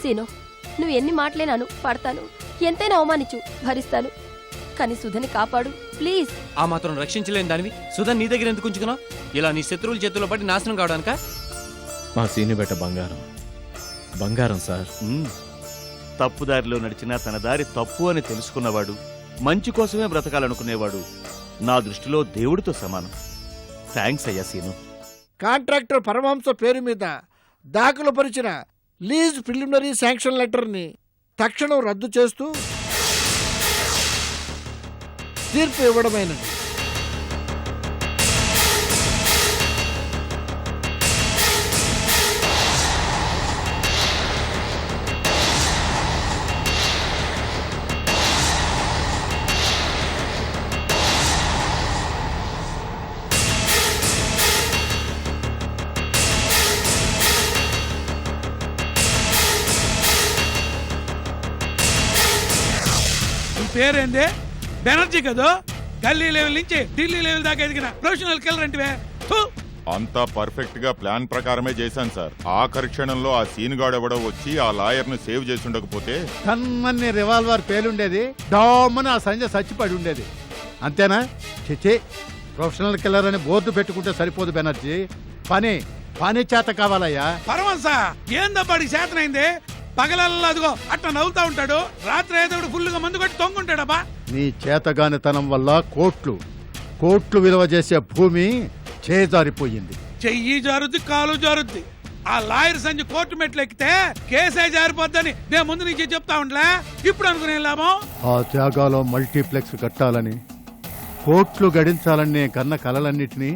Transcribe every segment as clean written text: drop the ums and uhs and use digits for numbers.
Scene, నువ్వు ఎన్ని మాటలేనాను పడతాను, ఎంతైనా అవమానించు భరిస్తాను, కానీ సుధని కాపాడు ప్లీజ్. ఆ మాత్రం రక్షించలేని దానివి సుధన్ నీ దగ్గర ఎందుకు ఉంచుకున్నావు? ఇలా నీ శత్రువుల చేతుల్లో పట్టి నాశనం కావడానికా? మా సీని బెట్ట బంగారం, బంగారం సార్. తప్పుదారిలో నడిచినా తన దారి తప్పు అని తెలుసుకున్నవాడు, మంచి కోసమే బ్రతకాలనుకునేవాడు నా దృష్టిలో దేవుడితో సమానం. థ్యాంక్స్ అయ్యా సీను. కాంట్రాక్టర్ పరమహంస పేరు మీద దాఖలు పరిచిన లీజ్ ప్రిలిమినరీ శాంక్షన్ లెటర్ని తక్షణం రద్దు చేస్తూ తీర్పు ఇవ్వడమైనది. పేరేందే? బెనర్జీ కదా, గల్లీ లెవెల్ నుంచి ఢిల్లీ లెవెల్ దాకా ఎదిగిన ప్రొఫెషనల్ కిల్లర్ అంటే. అంతా పర్ఫెక్ట్ గా ప్లాన్ ప్రకారమే చేశాను సార్. ఆఖరి క్షణంలో ఆ సీన్ గార్డ్ ఎవడో వచ్చి ఆ లాయర్ ను సేవ్ చేసి ఉండకపోతే తన్మన్ని రివాల్వర్ పేలుండేది, డామని ఆ సంజయ్ చచ్చిపడి ఉండేది. అంతేనా? చిచి, ప్రొఫెషనల్ కిల్లర్ అని బోర్డు పెట్టుకుంటే సరిపోదు బెనర్జీ, పని పని చేత కావాలయ్యా. పరమహంస ఏందబ్బాడికి చేతనైంది? పగలల్లా అదిగో అట్లా నవ్వుతా ఉంటాడు, రాత్రి ఏదో ఫుల్గా మందు కొట్టి తొంగుంటాడబ్బా. నీ చేతగానితనం వల్ల కోట్లు కోట్లు విలువ చేసే భూమి చేజారిపోయింది. చెయ్యి జారుద్ది, కాలు జారుద్ది. ఆ లాయర్ సంజయ్ కోర్టు మెట్లు ఎక్కితే కేసే జారిపోద్దని నేను ముందు నుంచి చెప్తా ఉండలే, ఇప్పుడు అనుకునే లాభం. ఆ త్యాగాలో మల్టీప్లెక్స్ కట్టాలని, కోట్లు గడించాలని కన్న కలలన్నిటినీ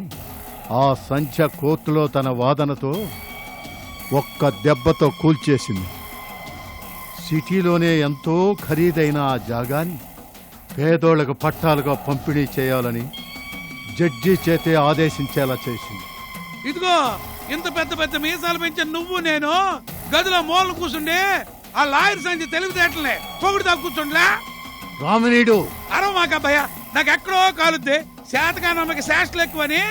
ఆ సంఖ్య కోర్టులో తన వాదనతో ఒక్క దెబ్బతో కూల్చేసింది. సిటీలోనే ఎంతో ఖరీదైన ఆ జాగాని పేదోళ్లకు పట్టాలుగా పంపిణీ చేయాలని జడ్జి చేతే ఆదేశించేలా చేసింది. ఇదిగో ఇంత పెద్ద పెద్ద మీసాలు పెంచే నువ్వు నేను గదిలో మూలను కూర్చుండే ఆ లాయర్ సంజయ్ తెలివితేటలే పొగుడుతా కూర్చుండలే. రామినీడు అరవ మాకబ్బయ్యా, నాకు ఎక్కడో కాలుద్ది, శాతగా నమ్మకి శాస్త్రలు ఎక్కువని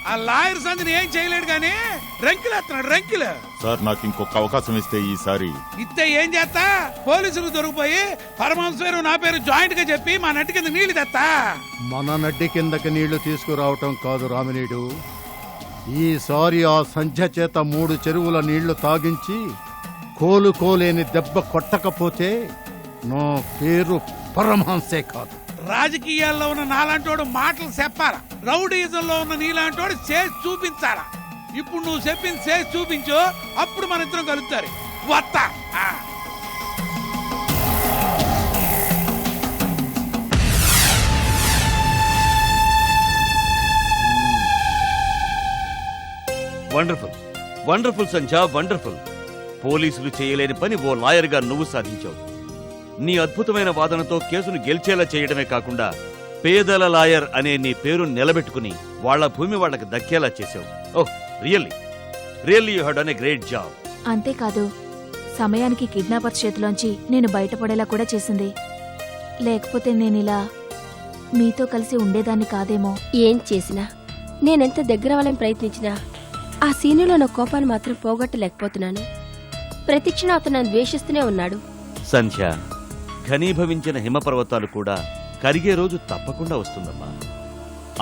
ఆ లాయర్ సంజయ్ ఏం చేయలేడు గాని రంకిలేస్తున్నాడు రంకిలు. సార్ నాకు ఇంకొక అవకాశం ఇస్తే ఈసారి ఇస్తే ఏం చేస్తా? పోలీసులు దొరికిపోయి పరమహంస పేరు నా పేరు జాయింట్ గా చెప్పి మా నట్టి కింద నీళ్లు తెస్తా. మన నడ్డి కిందకి నీళ్లు తీసుకురావటం కాదు రామినీడు, ఈసారి ఆ సంధ్య చేత 3 చెరువుల నీళ్లు తాగించి కోలుకోలేని దెబ్బ కొట్టకపోతే నా పేరు పరమహంసే కాదు. రాజకీయాల్లో ఉన్న నాలాంటోడు మాటలు చెప్పాలా, రౌడీజంలో ఉన్న నీలాంటోడు చేసి చూపించాలా. ఇప్పుడు నువ్వు చెప్పింది చేసి చూపించు, అప్పుడు మన ఇద్దరం కలుగుతారు. వత్తా వండర్ఫుల్, వండర్ఫుల్ సంధ్య, వండర్ఫుల్. పోలీసులు చేయలేని పని ఓ లాయర్ గా నువ్వు సాధించావు. నీ అద్భుతమైన వాదనతో కేసును గెలిచేలా చేయడమే కాకుండా పేదల లాయర్ అనే నీ పేరు నిలబెట్టుకుని వాళ్ల భూమి వాళ్లకు దక్కేలా చేశావు. Oh, really really you have done a great job. అంతేకాదు, సమయానికి కిడ్నాపర్ చేతిలోంచి నేను బయటపడేలా కూడా చేసింది. లేకపోతే నేనిలా మీతో కలిసి ఉండేదాన్ని కాదేమో. ఏం చేసినా, నేనెంత దగ్గర అవ్వాలని ప్రయత్నించినా ఆ సీనులో నా కోపాన్ని మాత్రం పోగొట్టలేకపోతున్నాను. ప్రతిక్షణం అతను నన్ను ద్వేషిస్తూనే ఉన్నాడు. సంధ్య, ఘనీభవించిన హిమపర్వతాలు కూడా కరిగే రోజు తప్పకుండా వస్తుందమ్మా.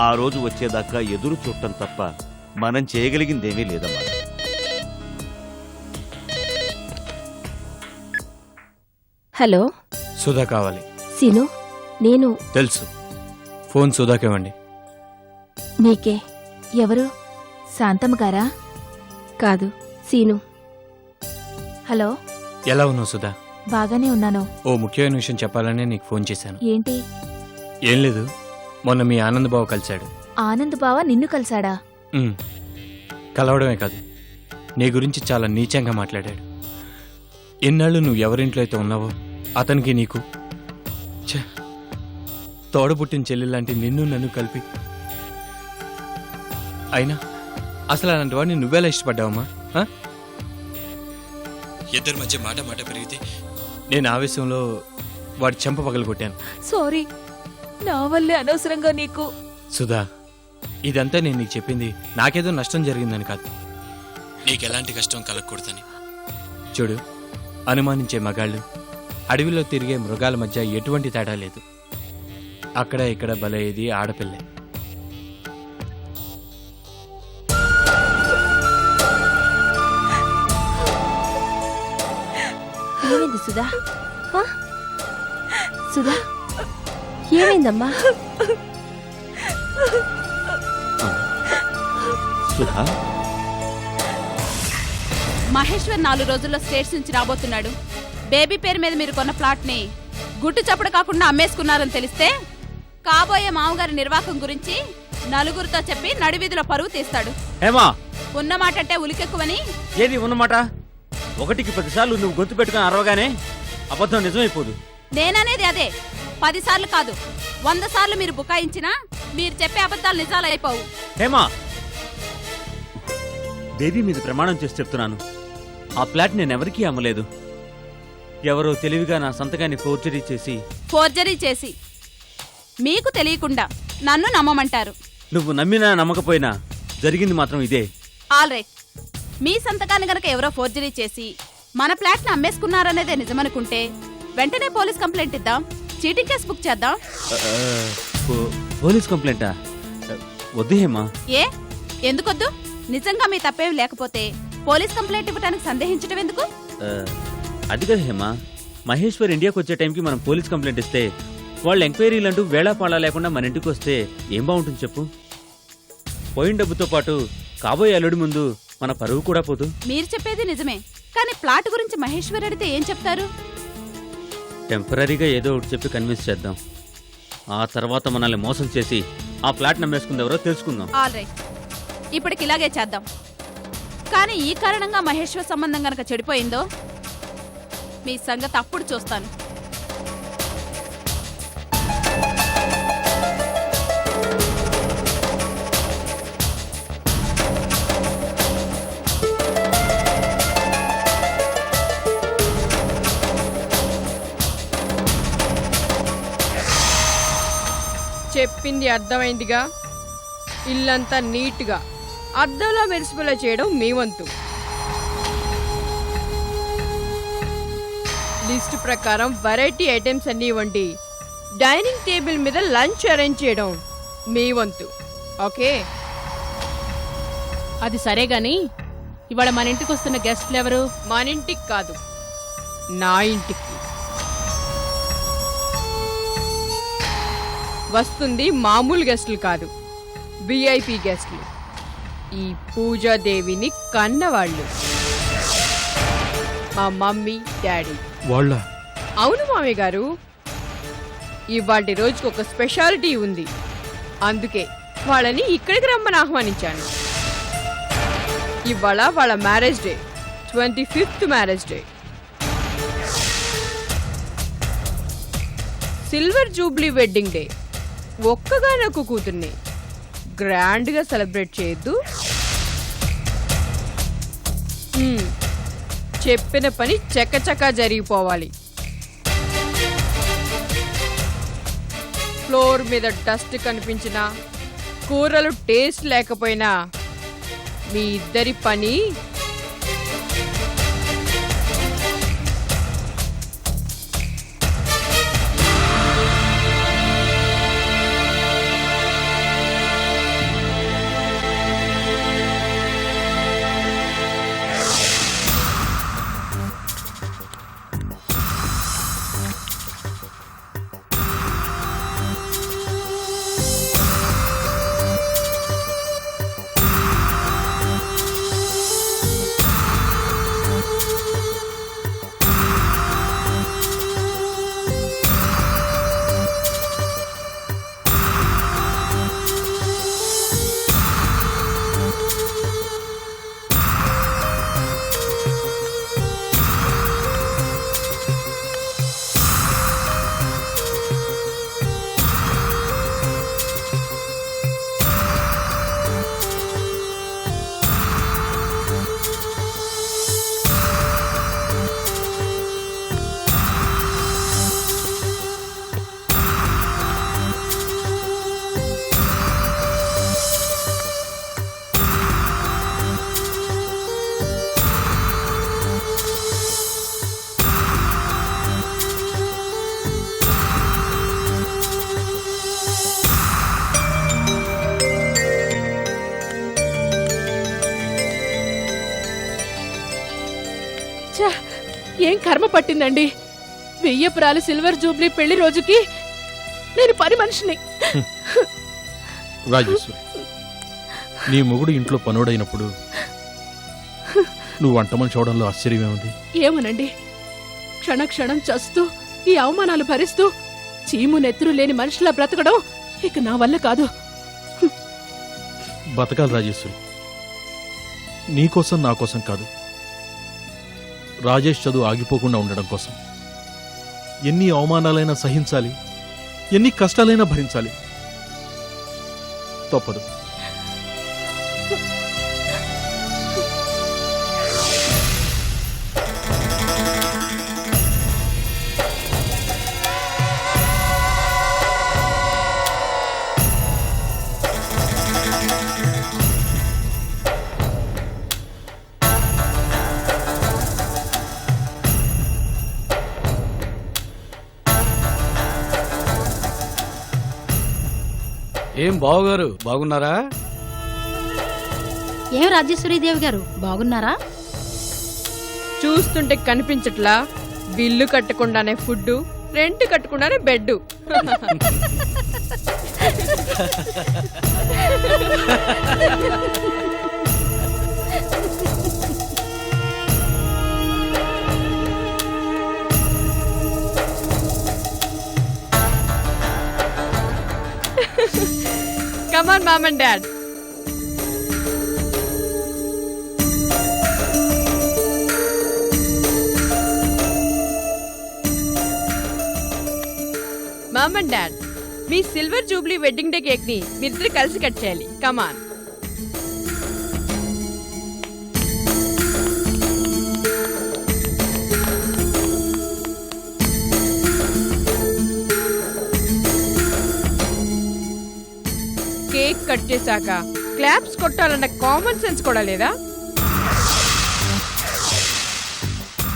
ఆ రోజు వచ్చేదాకా ఎదురు చూడటం తప్ప మనం చేయగలిగిందేమీ లేదమ్మా. హలో, సుధా కావాలి. సీను, నేను తెలుసు. ఫోన్ సుధాకివ్వండి. మీకే. ఎవరు? శాంతమ్మ గారా? కాదు, సీను. హలో, ఎలా ఉన్నావు సుధా? బాగానే ఉన్నాను. ఓ ముఖ్యమైన విషయం చెప్పాలనే నీకు ఫోన్ చేశాను. ఏంటి? ఏం లేదు, మొన్న మీ ఆనంద్ బావ కలిశాడు. ఆనంద్ బావ నిన్ను కలిశాడా? కలవడమే కాదు, నీ గురించి చాలా నీచంగా మాట్లాడాడు. ఎన్నాళ్ళు నువ్వు ఎవరింట్లో అయితే ఉన్నావో అతనికి నీకు తోడబుట్టిన చెల్లెలాంటి నిన్ను నన్ను కలిపి, అయినా అసలు అలాంటి వాడిని నువ్వెలా ఇష్టపడ్డావమ్మా? ఇద్దరి మధ్య మాట మాట పెరిగితే నేను ఆవేశంలో వాడి చెంప పగలు కొట్టాను. సారీ, నా వల్లే అనవసరంగా నీకు. సుధా, ఇదంతా నేను నీకు చెప్పింది నాకేదో నష్టం జరిగిందని కాదు, నీకెలాంటి కష్టం కలగకూడదని. చూడు, అనుమానించే మగాళ్ళు, అడవిలో తిరిగే మృగాల మధ్య ఎటువంటి తేడా లేదు. అక్కడ ఇక్కడ బలయ్యేది ఆడపిల్లే. ఏమైంది సుధా? ఆ? సుధా ఏమైందమ్మా? సుధా, మహేశ్వర్ 4 రోజుల్లో స్టేట్స్ నుంచి రాబోతున్నాడు. బేబీ పేరు మీద మీరు కొన్న ప్లాట్ని గుట్టు చప్పుడు కాకుండా అమ్మేసుకున్నారని తెలిస్తే కాబోయే మామగారి నిర్వాహకం గురించి నలుగురితో చెప్పి నడివీధిలో పరువు తీస్తాడు. ఏమా ఉన్నమాట అంటే ఉలికెక్కువని. ఏది ఉన్నమాట? 1కి 10 సార్లు నువ్వు గొంతు పెట్టుకుని అరవగానే అబద్ధం నిజమైపోదు. నేననేది అదే. 10 సార్లు కాదు, 100 సార్లు మీరు బుకాయించినా మీరు చెప్పే అబద్ధాలు నిజాలు అయిపోవు. హేమా, బేబీ మీద ప్రమాణం చేసి చెప్తున్నాను, ఆ ఫ్లాట్ నేనెవరికీ అమ్మలేదు. ఎవరో తెలివిగా నా సంతకాన్ని ఫోర్జరీ చేసి మీకు తెలియకుండా నన్ను నమ్మమంటారు. నువ్వు నమ్మినా నమ్మకపోయినా జరిగింది మాత్రం ఇదే. ఆల్ రైట్, మీ సంతకాన్ని గనక ఎవరో ఫోర్జరీ చేసి మన ఫ్లాట్ని అమ్మేసుకున్నారనేదే నిజమనుకుంటే వెంటనే పోలీస్ కంప్లైంట్ ఇద్దాం, చీటింగ్ కేసు బుక్ చేద్దాం. పోలీస్ కంప్లైంటా? వద్దు హేమా. ఏ ఎందుకొద్దు? నిజంగా మీ తప్పేం లేకపోతే పోలీస్ కంప్లైంట్ ఇవ్వడానికి సందేహించడం ఎందుకు? అది కదా హేమా, మహేశ్వర్ ఇండియాకి వచ్చే టైంకి మనం పోలీస్ కంప్లైంట్ ఇస్తే వాళ్ళు ఎంక్వైరీలు అంటూ వేళాపాళా లేకుండా మన ఇంటికి వస్తే ఏం బాగుంటుంది చెప్పు? పోయిన డబ్బుతో పాటు కాబోయే అల్లుడి ముందు మన పరువు కూడా పోదు. మీరు చెప్పేది నిజమే, కానీ ప్లాట్ గురించి మహేశ్వర్ అడిగితే ఏం చెప్తారు? టెంపరీగా ఏదో ఒకటి చెప్పి కన్విన్స్ చేద్దాం. ఆ తర్వాత మనల్ని మోసం చేసి ఆ ఫ్లాట్ నమ్మేసుకుంది ఎవరో తెలుసుకుందాం. ఆల్ రైట్, ఇప్పటికి ఇలాగే చేద్దాం. కానీ ఈ కారణంగా మహేశ్వర్ సంబంధం గనక చెడిపోయిందో మీ సంగతి అప్పుడు చూస్తాను. చెప్పింది అర్థమైందిగా. ఇల్లంతా నీట్గా అద్దంలో మెరిసిపోలా చేయడం మీ వంతు. లిస్ట్ ప్రకారం వెరైటీ ఐటమ్స్ అన్నీ వండి డైనింగ్ టేబుల్ మీద లంచ్ అరేంజ్ చేయడం మీ వంతు. ఓకే? అది సరే గాని ఇవాళ మన ఇంటికి వస్తున్న గెస్ట్లు ఎవరు? మన ఇంటికి కాదు, నా ఇంటికి వస్తుంది. మామూలు గెస్టులు కాదు, విఐపి గెస్టులు. ఈ పూజాదేవిని కన్నవాళ్ళు, మా మమ్మీ డాడీ. వాళ్ళ? అవును మామయ్య గారు, ఇవాళ రోజుకి ఒక స్పెషాలిటీ ఉంది. అందుకే వాళ్ళని ఇక్కడికి రమ్మని ఆహ్వానించాను. ఇవాళ వాళ్ళ marriage day, 25th marriage day. Silver jubilee wedding day. ఒక్కగానొక్క కూతుర్ని గ్రాండ్గా సెలబ్రేట్ చేయొద్దు. చెప్పిన పని చకచకా జరిగిపోవాలి. ఫ్లోర్ మీద డస్ట్ కనిపించినా, కూరలు టేస్ట్ లేకపోయినా మీ ఇద్దరి పని ఏం కర్మ పట్టిందండి? వెయ్యపురాలు సిల్వర్ జూబ్లీ పెళ్లి రోజుకి నేను పని మనిషిని. రాజేశ్వరి, నీ మొగుడు ఇంట్లో పనోడైనప్పుడు నువ్వు వంట మనిషి అవడంలో ఆశ్చర్యమేముంది? ఏమోనండి, క్షణక్షణం చస్తూ ఈ అవమానాలు భరిస్తూ చీము నెత్తురు లేని మనిషిలా బ్రతకడం ఇక నా వల్ల కాదు. బతకాలి రాజేశ్వరి, నీకోసం నా కోసం కాదు, రాజేష్ చదువు ఆగిపోకుండా ఉండడం కోసం. ఎన్ని అవమానాలైనా సహించాలి, ఎన్ని కష్టాలైనా భరించాలి. తప్పదు. ఏం బావగారు బాగున్నారా? ఏం రాజేశ్వరీదేవి గారు బాగున్నారా? చూస్తుంటే కనిపించట్లా, బిల్లు కట్టకుండానే ఫుడ్, రెంట్ కట్టకుండానే bed. Come on, Mom and Dad. Mom and Dad, మీ silver jubilee wedding day cake ని మీరిద్దరు కలిసి కట్ చేయాలి. Come on. కేక్ కట్ చేశాక క్లాప్స్ కొట్టాలన్న కామన్ సెన్స్ కూడా లేదా?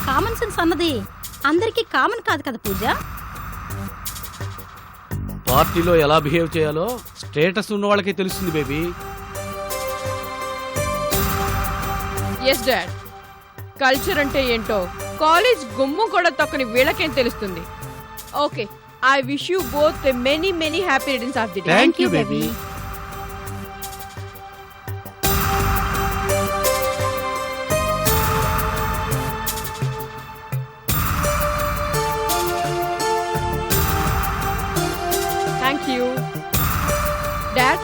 కామన్ సెన్స్ అన్నది అందరికీ కామన్ కాదు కదా పూజ. పార్టీలో ఎలా బిహేవ్ చేయాలో స్టేటస్ ఉన్న వాళ్ళకే తెలుస్తుంది బేబీ. ఎస్ డాడ్, కల్చర్ అంటే ఏంటో కాలేజ్ గుమ్ము కూడా తొక్కని వీళ్ళకేం తెలుస్తుంది. Okay, I wish you both many many happy returns of the day. Thank you baby. Thank you dad.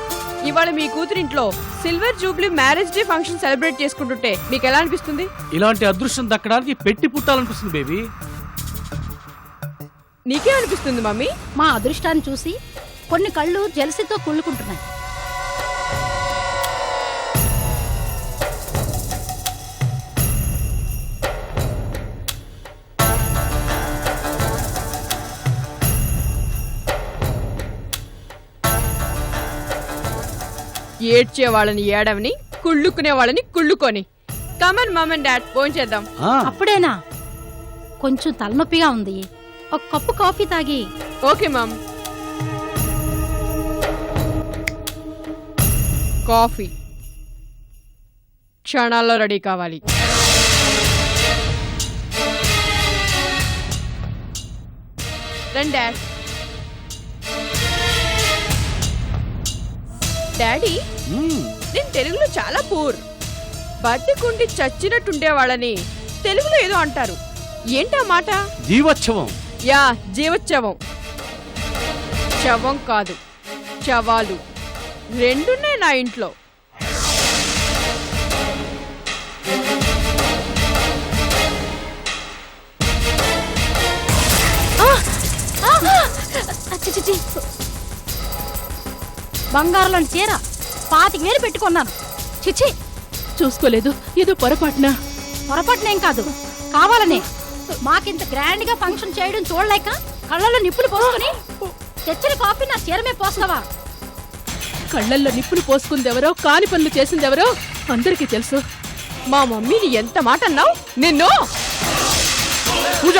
ఇవాళ మీ కూతురింట్లో silver jubilee marriage day function celebrate చేసుకుంటుంటే మీకు ఎలా అనిపిస్తుంది? ఇలాంటి అదృష్టం దక్కడానికి పెట్టి పుట్టాలనిపిస్తుంది బేబీ. నీకే అనిపిస్తుంది మమ్మీ? మా అదృష్టాన్ని చూసి కొన్ని కళ్ళు జలసితో కుళ్ళుకుంటున్నాయి. ఏడ్చే వాళ్ళని ఏడవని, కుళ్ళుకునే వాళ్ళని కుళ్ళుకొని. Come on mom and dad, phone చేద్దాం. అప్పుడేనా? కొంచెం తలనొప్పిగా ఉంది, ఒక కప్పు కాఫీ తాగి. Okay mom. కాఫీ క్షణాల్లో రెడీ కావాలి. రండి డాడ్. డాడీ, నేను తెలుగులో చాలా పూర్. బతికుండి చచ్చినట్టుండేవాళ్ళని తెలుగులో ఏదో అంటారు, ఏంటా మాట? జీవోత్సవం. యా, జీవోత్సవం. శవం కాదు, శవాలు రెండున్నాయి నా ఇంట్లో. బంగారంలోని చీర 25,000 పెట్టుకున్నాను. చిచ్చి, చూసుకోలేదు, ఏదో పొరపాటున. పొరపాటునేం కాదు, కావాలనే. మాకింత గ్రాండ్ గా ఫంక్షన్ చేయడం చూడలేక కళ్ళల్లో నిప్పులు పోసుకుని తెచ్చిన కాఫీ నా చీరమే పోస్తావా? కళ్ళల్లో నిప్పులు పోసుకుందెవరో, కాని పనులు చేసిందెవరో అందరికీ తెలుసు. మా మమ్మీని ఎంత మాట అన్నావు నిన్ను? పూజ